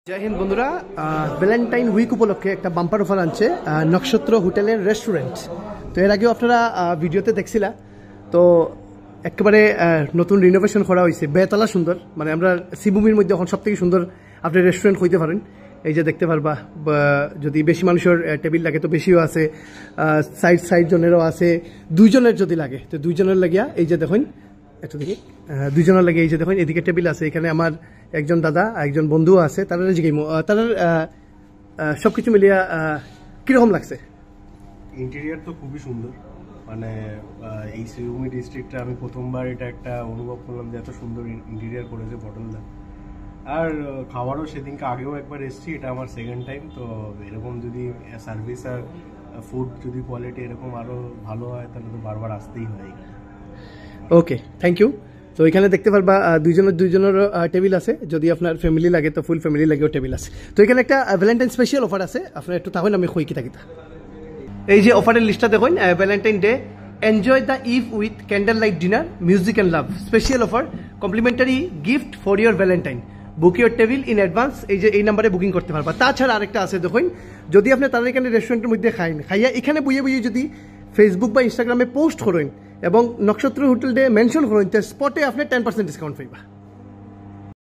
জয় হিন্দ বন্ধুরা, Valentine week উপলক্ষে একটা বাম্পার অফার আনছে নক্ষত্র হোটেলের রেস্টুরেন্ট। তো এর আগেও আপনারা ভিডিওতে দেখছিলা। তো একেবারে নতুন রিনোভেশন করা হয়েছে, বেতলা সুন্দর, মানে আমরা সিভূমির মধ্যে এখন সব থেকে সুন্দর আপনি রেস্টুরেন্ট হইতে পারেন। এই যে দেখতে পারবা, যদি বেশি মানুষের টেবিল লাগে তো বেশিও আছে, সাইড জনেরও আছে, দুইজনের যদি লাগে তো দুইজনের লাগিয়া এই যে দেখুন, একটু দেখি, দুইজনের লাগে এই যে দেখুন এদিকে টেবিল আছে। এখানে আমার একজন দাদা একজন বন্ধুও আছে, তারা জিজ্ঞাসা তাদের সব কিছু মিলিয়া কীরকম লাগছে? ইন্টেরিয়ার তো খুবই সুন্দর, মানে এই সিউমি ডিস্ট্রিক্টে আমি প্রথমবার এটা একটা অনুভব করলাম যে এত সুন্দর ইন্টেরিয়ার করেছে পটলদা। আর খাবারও সেদিনকে আগেও একবার এসেছি, এটা আমার সেকেন্ড টাইম। তো এরকম যদি সার্ভিস আর ফুড যদি কোয়ালিটি এরকম আরও ভালো হয় তাহলে তো বারবার আসতেই হয়। ওকে, থ্যাংক ইউ। তো এখানে দেখতে পারবা দুইজনের টেবিল আছে, যদি আপনার ফ্যামিলি লাগে তো ফুল ফ্যামিলি লাগেও টেবিল আছে। তো এখানে একটা ভ্যালেন্টাইন স্পেশাল অফার আছে, আপনার একটু তাহলে আমি কই কিতা কিতা এই যে অফারের লিস্টটা দেখুন, Valentine day enjoy the eve with candle light dinner music and love special offer, complimentary gift for your Valentine, book your table in advance. এই যে এই নাম্বারে বুকিং করতে পারবা। তাছাড়া আরেকটা আছে দেখুন, যদি আপনি তাদের এখানে রেস্টুরেন্টের মধ্যে খাইয়া এখানে বইয়ে যদি ফেসবুক বা ইনস্টাগ্রামে পোস্ট করেন এবং নক্ষত্র হোটেল ডে মেনশন করেন, স্পটে আপনি 10% ডিসকাউন্ট পাইবা।